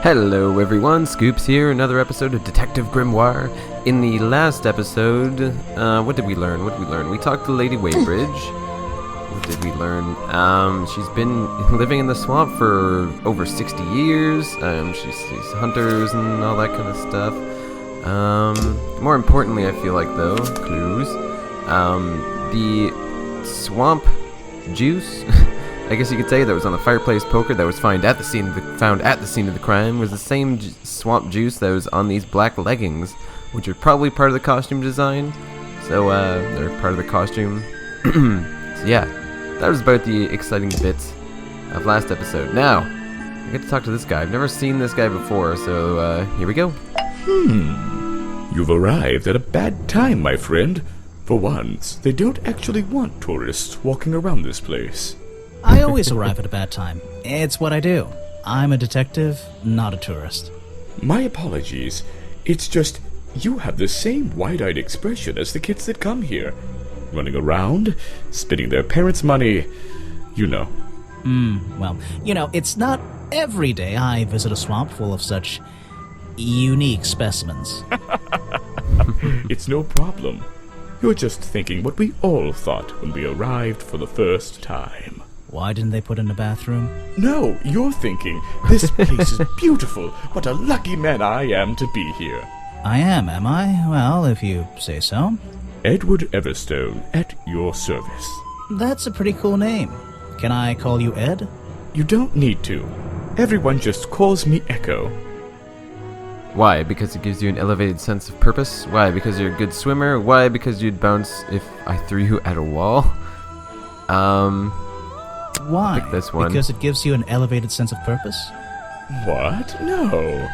Hello everyone, Scoops here, another episode of Detective Grimoire. In the last episode, what did we learn? We talked to Lady Waybridge. What did we learn? She's been living in the swamp for over 60 years. She sees hunters and all that kind of stuff. More importantly, I feel like, though, clues. The swamp juice, I guess you could say, that was on the fireplace poker that was found at the scene of the crime was the same swamp juice that was on these black leggings, which are probably part of the costume design. So they're part of the costume. So yeah, that was about the exciting bits of last episode. Now I get to talk to this guy. I've never seen this guy before, so here we go. You've arrived at a bad time, my friend. For once, they don't actually want tourists walking around this place. I always arrive at a bad time. It's what I do. I'm a detective, not a tourist. My apologies. It's just, you have the same wide-eyed expression as the kids that come here. Running around, spending their parents' money, you know. Well, it's not every day I visit a swamp full of such unique specimens. It's no problem. You're just thinking what we all thought when we arrived for the first time. Why didn't they put in a bathroom? No, you're thinking, this place is beautiful. What a lucky man I am to be here. I am I? Well, if you say so. Edward Everstone, at your service. That's a pretty cool name. Can I call you Ed? You don't need to. Everyone just calls me Echo. Why? Because it gives you an elevated sense of purpose? Why? Because you're a good swimmer? Why? Because you'd bounce if I threw you at a wall? Why? Pick this one. Because it gives you an elevated sense of purpose? What? No.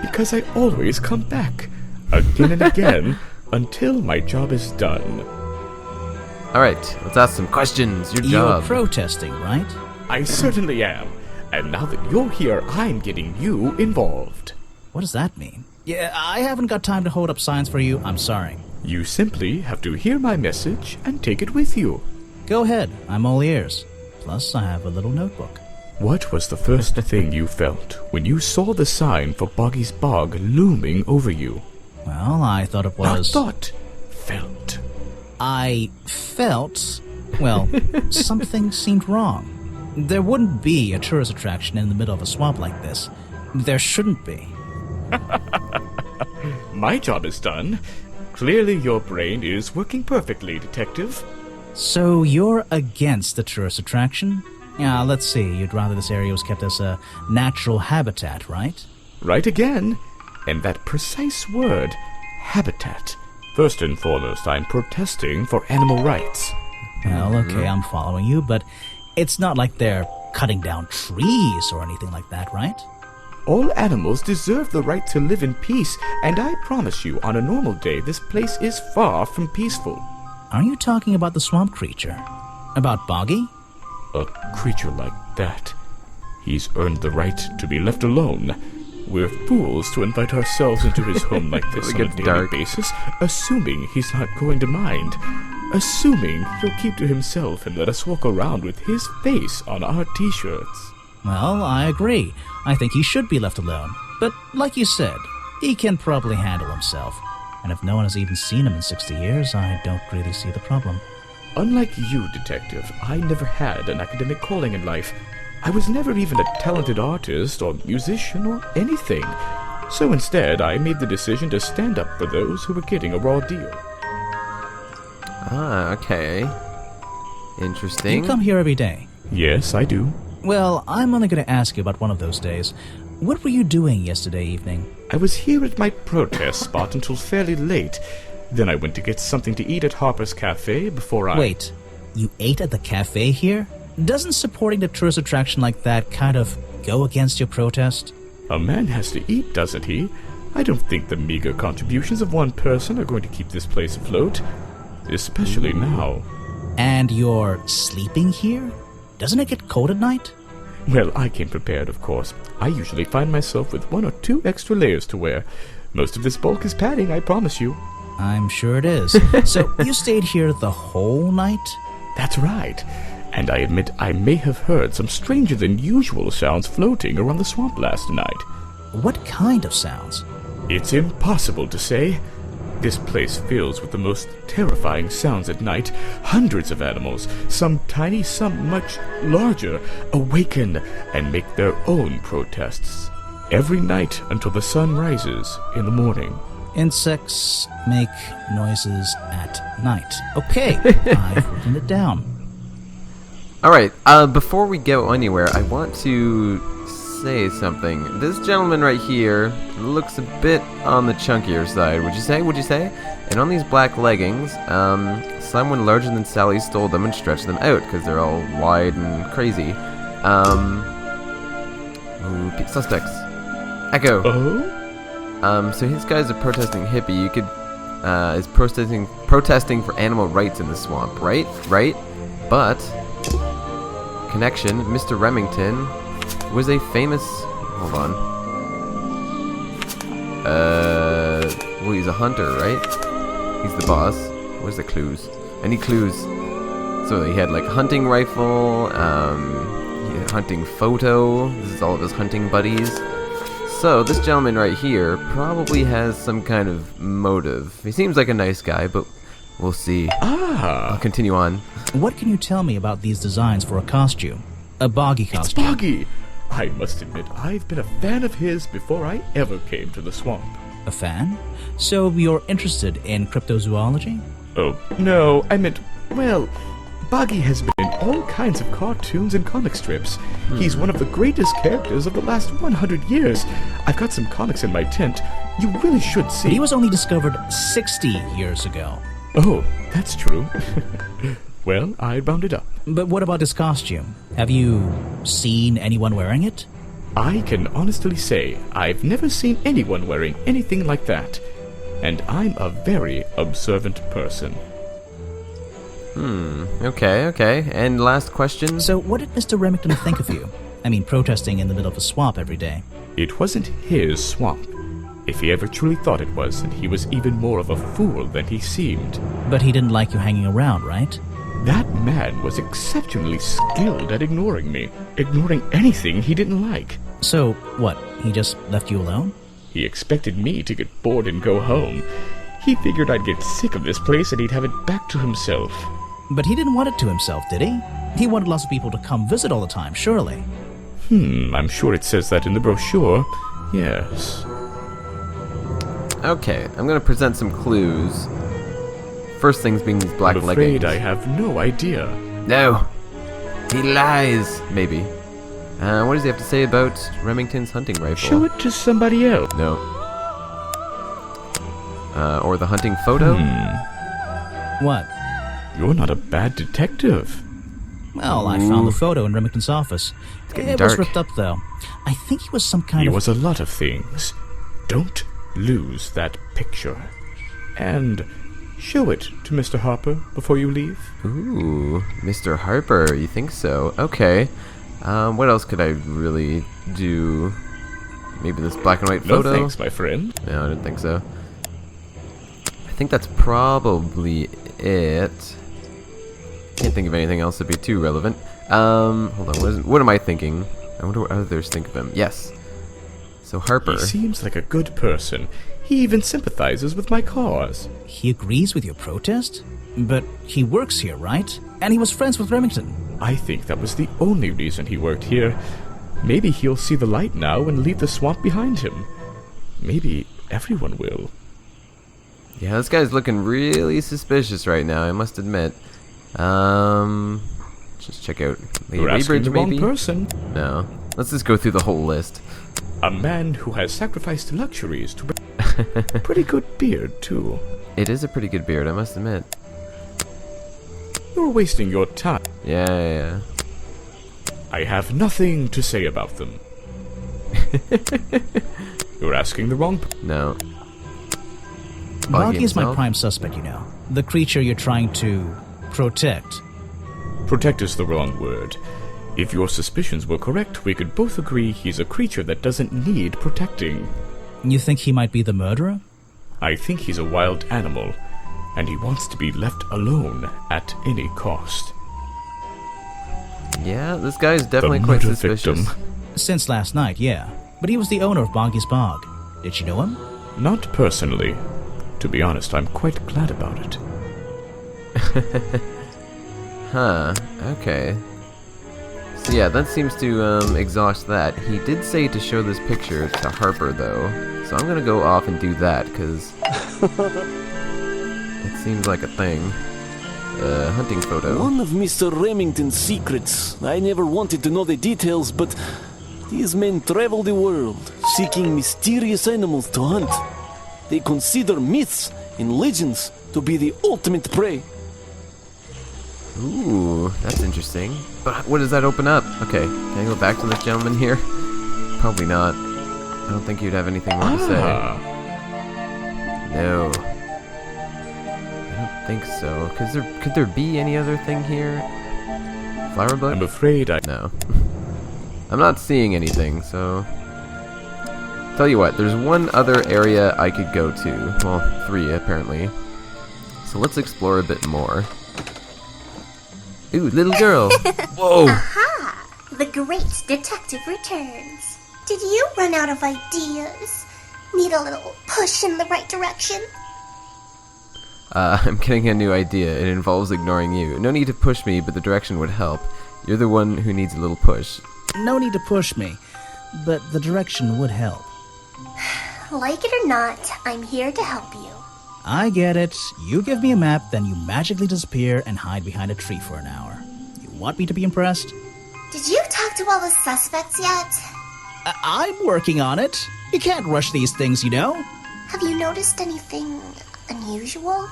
Because I always come back. Again and again, until my job is done. Alright, let's ask some questions. Your job. You're protesting, right? I certainly am. And now that you're here, I'm getting you involved. What does that mean? Yeah, I haven't got time to hold up signs for you. I'm sorry. You simply have to hear my message and take it with you. Go ahead. I'm all ears. Plus, I have a little notebook. What was the first thing you felt when you saw the sign for Boggy's Bog looming over you? Well, I thought it was... Not thought. Felt. I felt... Well, something seemed wrong. There wouldn't be a tourist attraction in the middle of a swamp like this. There shouldn't be. My job is done. Clearly your brain is working perfectly, Detective. So you're against the tourist attraction? Yeah, let's see. You'd rather this area was kept as a natural habitat, right? Right again. And that precise word, habitat. First and foremost, I'm protesting for animal rights. Well, okay, I'm following you, but it's not like they're cutting down trees or anything like that, right? All animals deserve the right to live in peace, and I promise you, on a normal day, this place is far from peaceful. Are you talking about the swamp creature? About Boggy? A creature like that. He's earned the right to be left alone. We're fools to invite ourselves into his home like this on a daily basis, assuming he's not going to mind. Assuming he'll keep to himself and let us walk around with his face on our t-shirts. Well, I agree. I think he should be left alone. But like you said, he can probably handle himself. And if no one has even seen him in 60 years, I don't really see the problem. Unlike you, Detective, I never had an academic calling in life. I was never even a talented artist or musician or anything. So instead, I made the decision to stand up for those who were getting a raw deal. Ah, okay. Interesting. You come here every day? Yes, I do. Well, I'm only going to ask you about one of those days. What were you doing yesterday evening? I was here at my protest spot until fairly late. Then I went to get something to eat at Harper's Cafe before I... Wait, you ate at the cafe here? Doesn't supporting the tourist attraction like that kind of go against your protest? A man has to eat, doesn't he? I don't think the meager contributions of one person are going to keep this place afloat. Especially now. And you're sleeping here? Doesn't it get cold at night? Well, I came prepared, of course. I usually find myself with 1 or 2 extra layers to wear. Most of this bulk is padding, I promise you. I'm sure it is. So you stayed here the whole night? That's right. And I admit I may have heard some stranger than usual sounds floating around the swamp last night. What kind of sounds? It's impossible to say. This place fills with the most terrifying sounds at night. Hundreds of animals, some tiny, some much larger, awaken and make their own protests. Every night until the sun rises in the morning. Insects make noises at night. Okay, I've written it down. Alright, before we go anywhere, I want to say something. This gentleman right here looks a bit on the chunkier side, would you say? And on these black leggings, someone larger than Sally stole them and stretched them out, because they're all wide and crazy. Suspects. Echo. Oh? So his guy's a protesting hippie. You could, is protesting for animal rights in the swamp, right? But, connection, Mr. Remington was a famous, hold on. Well, he's a hunter, right? He's the boss. Where's the clues? Any clues? So he had like a hunting rifle, he had a hunting photo. This is all of his hunting buddies. So this gentleman right here probably has some kind of motive. He seems like a nice guy, but we'll see. I'll continue on. What can you tell me about these designs for a costume? A Boggy costume. It's Boggy! I must admit, I've been a fan of his before I ever came to the swamp. A fan? So you're interested in cryptozoology? Oh, no, I meant, well, Boggy has been in all kinds of cartoons and comic strips. He's one of the greatest characters of the last 100 years. I've got some comics in my tent. You really should see. But he was only discovered 60 years ago. Oh, that's true. Well, I rounded up. But what about his costume? Have you seen anyone wearing it? I can honestly say I've never seen anyone wearing anything like that. And I'm a very observant person. Okay. And last question? So what did Mr. Remington think of you? I mean, protesting in the middle of a swamp every day. It wasn't his swamp. If he ever truly thought it was, then he was even more of a fool than he seemed. But he didn't like you hanging around, right? That man was exceptionally skilled at ignoring me. Ignoring anything he didn't like. So, what, he just left you alone? He expected me to get bored and go home. He figured I'd get sick of this place and he'd have it back to himself. But he didn't want it to himself, did he? He wanted lots of people to come visit all the time, surely. I'm sure it says that in the brochure. Yes. Okay, I'm gonna present some clues. First things being these black I'm leggings. afraid I have no idea. No! He lies! Maybe. What does he have to say about Remington's hunting rifle? Show it to somebody else. No. Or the hunting photo? What? You're not a bad detective. Well, I found the photo in Remington's office. getting It was dark. ripped up, though. I think he was some kind He of... was a lot of things. Don't lose that picture. And show it to Mr. Harper before you leave. Ooh, Mr. Harper, you think so? Okay. What else could I really do? Maybe this black and white No photo? thanks, my friend. No, I didn't think so. I think that's probably it. Can't think of anything else that'd be too relevant. Hold on, what am I thinking? I wonder what others think of him. Yes. So Harper. He seems like a good person. He even sympathizes with my cause. He agrees with your protest? But he works here, right? And he was friends with Remington. I think that was the only reason he worked here. Maybe he'll see the light now and leave the swamp behind him. Maybe everyone will. Yeah, this guy's looking really suspicious right now, I must admit. Just check out Lady You're asking Weybridge, the wrong maybe? person. No. Let's just go through the whole list. A man who has sacrificed luxuries to pretty good beard, too. It is a pretty good beard, I must admit. You're wasting your time. Yeah. I have nothing to say about them. You're asking the wrong No. Boggy is my himself? prime suspect, you know. The creature you're trying to protect. Protect is the wrong word. If your suspicions were correct, we could both agree he's a creature that doesn't need protecting. You think he might be the murderer? I think he's a wild animal, and he wants to be left alone at any cost. Yeah, this guy's definitely The quite murder suspicious. victim. Since last night, yeah. but he was the owner of Boggy's Bog. Did you know him? Not personally. To be honest, I'm quite glad about it. Huh, okay. So yeah, that seems to exhaust that. He did say to show this picture to Harper, though. So I'm gonna go off and do that, because it seems like a thing. Hunting photo. One of Mr. Remington's secrets. I never wanted to know the details, but these men travel the world, seeking mysterious animals to hunt. They consider myths and legends to be the ultimate prey. Ooh, that's interesting. But what does that open up? Okay, can I go back to this gentleman here? Probably not. I don't think you'd have anything more to say. No. I don't think so. Could there be any other thing here? Flower book? I'm afraid No. I'm not seeing anything, so... Tell you what, there's one other area I could go to. Well, 3 apparently. So let's explore a bit more. Ooh, little girl! Whoa! Aha! The great detective returns. Did you run out of ideas? Need a little push in the right direction? I'm getting a new idea. It involves ignoring you. No need to push me, but the direction would help. You're the one who needs a little push. No need to push me, but the direction would help. Like it or not, I'm here to help you. I get it. You give me a map, then you magically disappear and hide behind a tree for an hour. You want me to be impressed? Did you talk to all the suspects yet? I'm working on it. You can't rush these things, you know. Have you noticed anything unusual?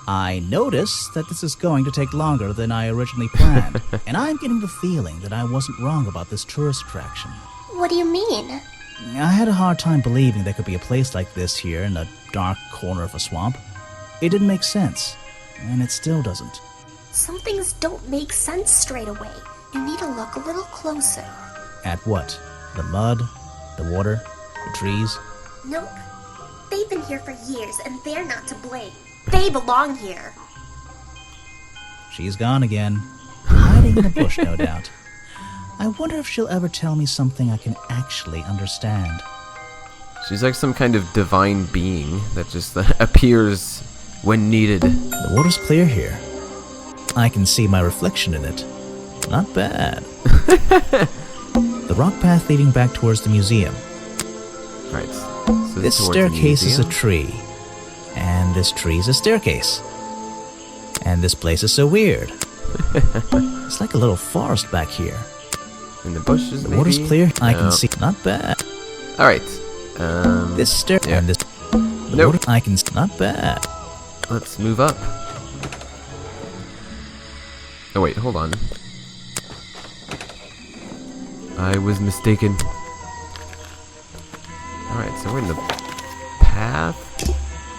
I notice that this is going to take longer than I originally planned, and I'm getting the feeling that I wasn't wrong about this tourist attraction. What do you mean? I had a hard time believing there could be a place like this here in a dark corner of a swamp. It didn't make sense, and it still doesn't. Some things don't make sense straight away. You need to look a little closer. At what? The mud? The water? The trees? Nope. They've been here for years, and they're not to blame. They belong here. She's gone again. Hiding in a bush, no doubt. I wonder if she'll ever tell me something I can actually understand. She's like some kind of divine being that just appears when needed. The water's clear here. I can see my reflection in it. Not bad. The rock path leading back towards the museum. Right. So This towards the staircase is a museum. tree. And this tree is a staircase. And this place is so weird. It's like a little forest back here. In the bushes, The maybe? water's clear. I No. can see. Not bad. Alright. This stair yeah. and this. Nope. Water, I can. Not bad. Let's move up. Oh wait, hold on. I was mistaken. Alright, so we're in the path.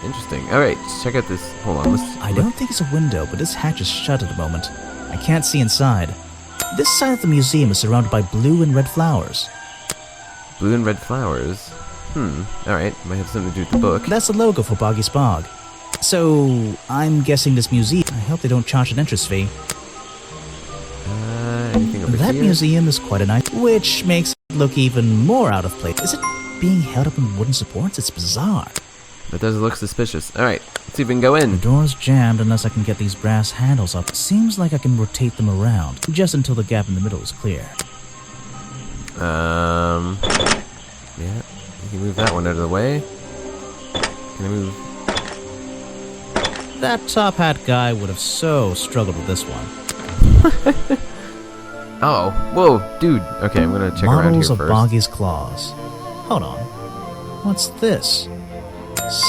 Interesting. Alright, check out this. Hold on, I don't think it's a window, but this hatch is shut at the moment. I can't see inside. This side of the museum is surrounded by blue and red flowers. Blue and red flowers. Alright, might have something to do with the book. That's the logo for Boggy's Bog. So, I'm guessing this museum. I hope they don't charge an entrance fee. Anything over That here? museum is quite a nice, which makes it look even more out of place. Is it being held up on wooden supports? It's bizarre. That does look suspicious. Alright, let's see if we can go in. The door's jammed unless I can get these brass handles up. Seems like I can rotate them around, just until the gap in the middle is clear. Yeah, you can move that one out of the way. Can I move? That top hat guy would have so struggled with this one. Oh, whoa, dude. Okay, I'm gonna check around here Models of first. Boggy's claws. Hold on. What's this?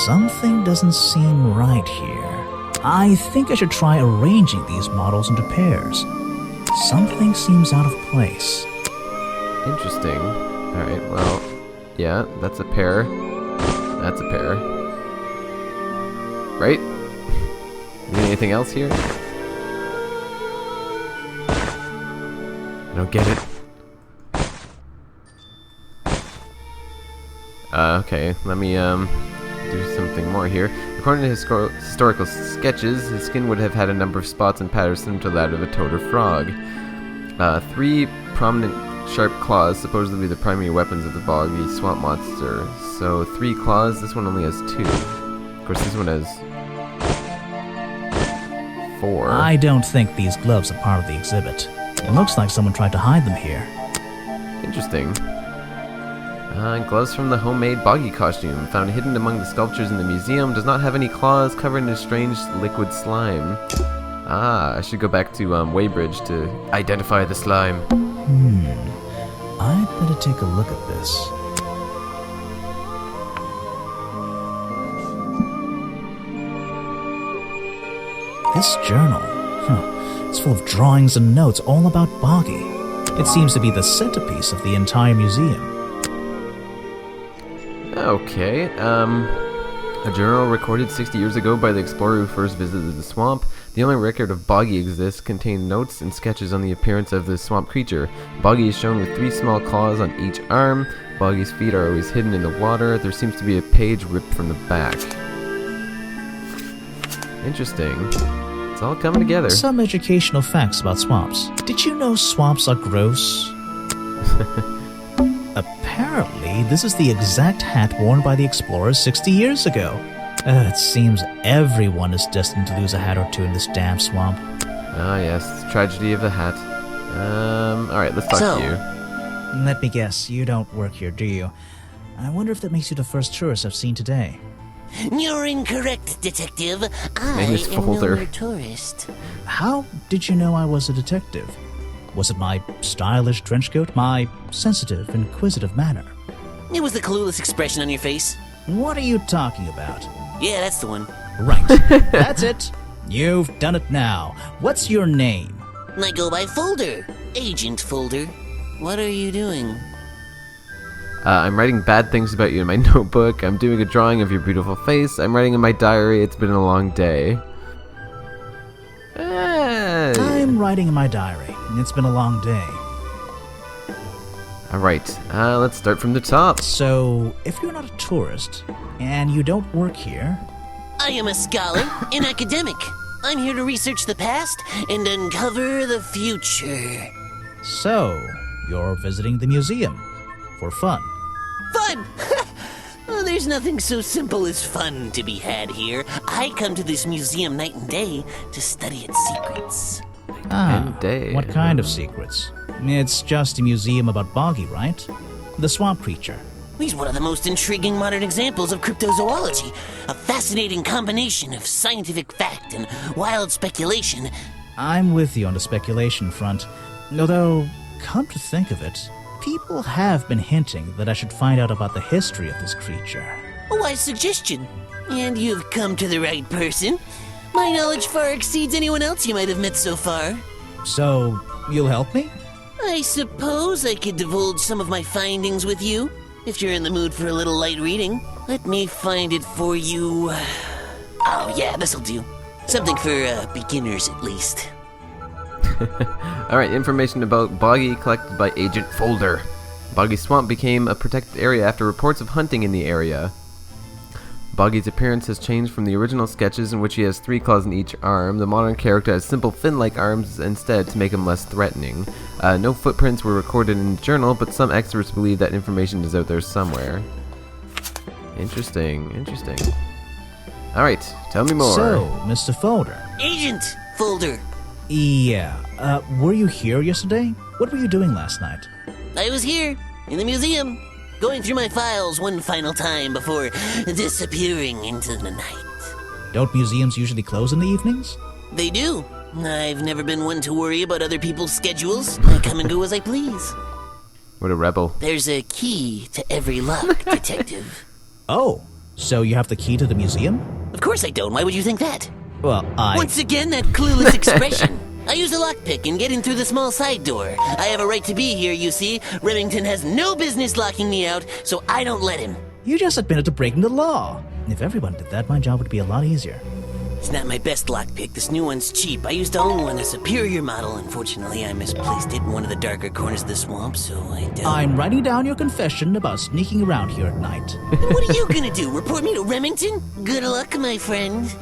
Something doesn't seem right here. I think I should try arranging these models into pairs. Something seems out of place. Interesting. Alright, well, yeah, that's a pair. That's a pair. Right? Need anything else here? I don't get it. Okay, let me, do something more here. According to historical sketches, his skin would have had a number of spots and patterns similar to that of a toad or frog. 3 prominent sharp claws, supposedly the primary weapons of the Boggy swamp monster. So 3 claws, this one only has 2. Of course, this one has 4. I don't think these gloves are part of the exhibit. It looks like someone tried to hide them here. Interesting. Gloves from the homemade Boggy costume, found hidden among the sculptures in the museum, does not have any claws, covered in a strange liquid slime. I should go back to Weybridge to identify the slime. I'd better take a look at this. This journal, it's full of drawings and notes all about Boggy. It seems to be the centerpiece of the entire museum. Okay, a journal recorded 60 years ago by the explorer who first visited the swamp. The only record of Boggy exists contained notes and sketches on the appearance of the swamp creature. Boggy is shown with 3 small claws on each arm. Boggy's feet are always hidden in the water. There seems to be a page ripped from the back. Interesting. It's all coming together. Some educational facts about swamps. Did you know swamps are gross? Apparently, this is the exact hat worn by the explorers 60 years ago. It seems everyone is destined to lose a hat or two in this damn swamp. Ah, yes, the tragedy of the hat. Alright, let's talk to you. Let me guess, you don't work here, do you? I wonder if that makes you the first tourist I've seen today. You're incorrect, Detective. name is Folder. No tourist. How did you know I was a detective? Was it my stylish trench coat? My sensitive, inquisitive manner? It was the clueless expression on your face. What are you talking about? Yeah, that's the one. Right. That's it. You've done it now. What's your name? I go by Folder. Agent Folder. What are you doing? I'm writing bad things about you in my notebook. I'm doing a drawing of your beautiful face. I'm writing in my diary. It's been a long day. Hey. I'm writing in my diary. It's been a long day. Alright, let's start from the top. So, if you're not a tourist, and you don't work here... I am a scholar, an academic. I'm here to research the past and uncover the future. So, you're visiting the museum. For fun. Fun! Well, there's nothing so simple as fun to be had here. I come to this museum night and day to study its secrets. Ah, day. What kind of secrets? It's just a museum about Boggy, right? The swamp creature. He's one of the most intriguing modern examples of cryptozoology. A fascinating combination of scientific fact and wild speculation. I'm with you on the speculation front. Although, come to think of it, people have been hinting that I should find out about the history of this creature. A wise suggestion. And you've come to the right person. My knowledge far exceeds anyone else you might have met so far. So, you'll help me? I suppose I could divulge some of my findings with you, if you're in the mood for a little light reading. Let me find it for you. Oh yeah, this'll do. Something for beginners at least. Alright, information about Boggy collected by Agent Folder. Boggy Swamp became a protected area after reports of hunting in the area. Boggy's appearance has changed from the original sketches in which he has 3 claws in each arm. The modern character has simple fin-like arms instead to make him less threatening. No footprints were recorded in the journal, but some experts believe that information is out there somewhere. Interesting, interesting. Alright, tell me more. So, Mr. Folder. Agent Folder. Yeah, were you here yesterday? What were you doing last night? I was here, in the museum, going through my files one final time before disappearing into the night. Don't museums usually close in the evenings? They do. I've never been one to worry about other people's schedules. I come and go as I please. What a rebel. There's a key to every lock, Detective. Oh, so you have the key to the museum? Of course I don't. Why would you think that? Well, Once again, that clueless expression. I use a lockpick in getting through the small side door. I have a right to be here, you see. Remington has no business locking me out, so I don't let him. You just admitted to breaking the law. If everyone did that, my job would be a lot easier. It's not my best lockpick. This new one's cheap. I used to own one, a superior model. Unfortunately, I misplaced it in one of the darker corners of the swamp, so I don't... I'm writing down your confession about sneaking around here at night. What are you gonna do? Report me to Remington? Good luck, my friend.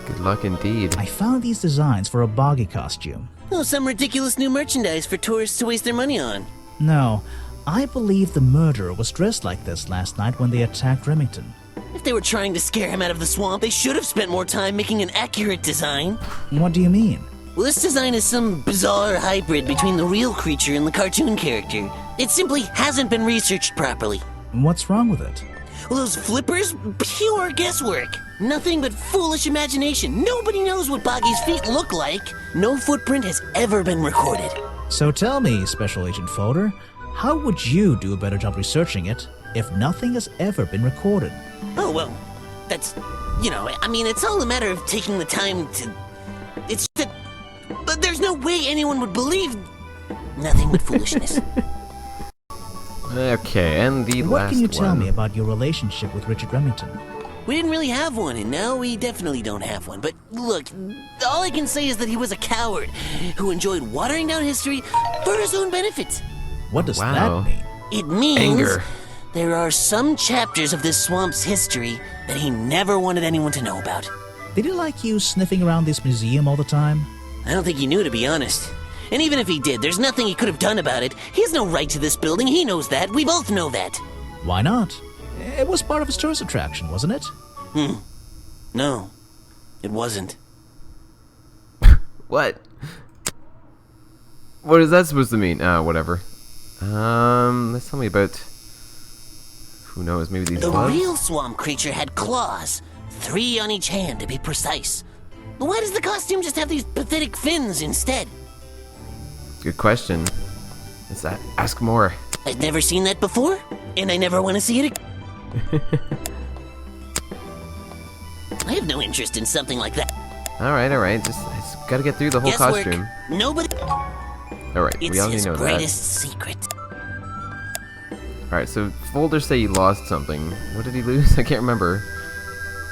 Good Good luck indeed. I found these designs for a Boggy costume. Oh, some ridiculous new merchandise for tourists to waste their money on. No, I believe the murderer was dressed like this last night when they attacked Remington. If they were trying to scare him out of the swamp, they should have spent more time making an accurate design. What do you mean? Well, this design is some bizarre hybrid between the real creature and the cartoon character. It simply hasn't been researched properly. What's wrong with it? Well, those flippers? Pure guesswork. Nothing but foolish imagination. Nobody knows what Boggy's feet look like. No footprint has ever been recorded. So tell me, Special Agent Folder, how would you do a better job researching it if nothing has ever been recorded? Oh, well, that's, it's all a matter of taking the time to... It's that... But there's no way anyone would believe nothing but foolishness. Okay, and the last one. What can you tell me about your relationship with Richard Remington? We didn't really have one, and now we definitely don't have one. But look, all I can say is that he was a coward who enjoyed watering down history for his own benefit. What does Wow. that mean? It means Anger. there are some chapters of this swamp's history that he never wanted anyone to know about. Did he like you sniffing around this museum all the time? I don't think he knew, to be honest. And even if he did, there's nothing he could have done about it. He has no right to this building. He knows that. We both know that. Why not? It was part of his tourist attraction, wasn't it? No, it wasn't. What? What is that supposed to mean? Whatever. Let's tell me about... Who knows, maybe these The gloves? real swamp creature had claws. 3 on each hand, to be precise. But why does the costume just have these pathetic fins instead? Good question. Let's ask more. I've never seen that before, and I never want to see it again. I have no interest in something like that. Alright. Just gotta get through the whole Guesswork. costume. Nobody... Alright, It's we already his know that. greatest secret. Alright, so folders say he lost something. What did he lose? I can't remember.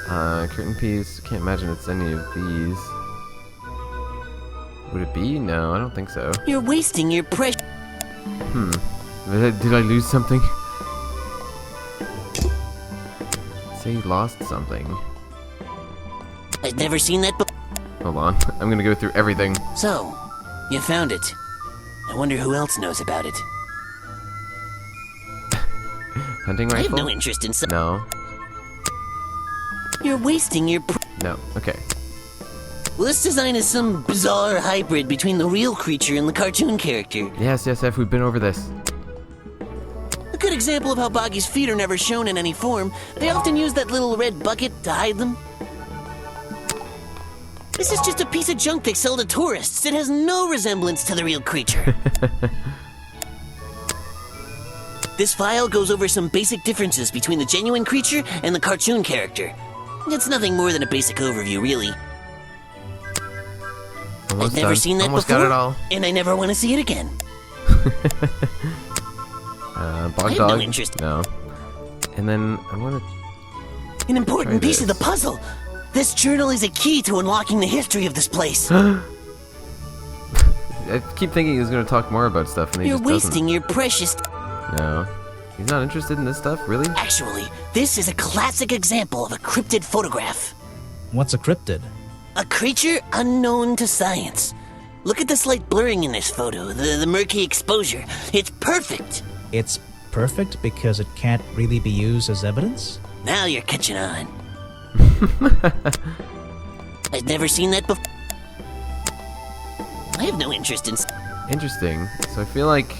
Curtain piece. Can't imagine it's any of these. Would it be? No, I don't think so. You're wasting your precious... Did I lose something? Say he lost something. I've never seen that before. Hold on. I'm gonna go through everything. So, you found it. I wonder who else knows about it. Hunting I have rifle? no interest in some... No. You're wasting your... No. Okay. Well, this design is some bizarre hybrid between the real creature and the cartoon character. Yes, F. We've been over this. A good example of how Boggy's feet are never shown in any form. They often use that little red bucket to hide them. This is just a piece of junk they sell to tourists. It has no resemblance to the real creature. This file goes over some basic differences between the genuine creature and the cartoon character. It's nothing more than a basic overview, really. Almost I've never done. seen that Almost before, got it all. and I never want to see it again. Bog I have dog? no interest. No. And then I want to... An important Try piece of the this. puzzle. This journal is a key to unlocking the history of this place. I keep thinking he was going to talk more about stuff, and he You're just wasting your precious... doesn't. No. He's not interested in this stuff, really? Actually, this is a classic example of a cryptid photograph. What's a cryptid? A creature unknown to science. Look at the slight blurring in this photo, the murky exposure. It's perfect. It's perfect because it can't really be used as evidence? Now you're catching on. I've never seen that before. I have no interest in... Interesting. So I feel like...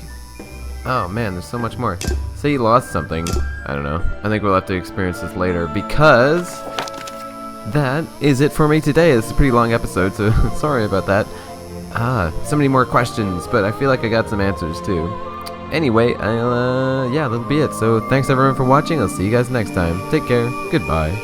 Oh man, there's so much more. Say he lost something. I don't know. I think we'll have to experience this later because... That is it for me today. It's a pretty long episode, so sorry about that. So many more questions, but I feel like I got some answers too. Anyway, yeah, that'll be it. So thanks everyone for watching. I'll see you guys next time. Take care. Goodbye.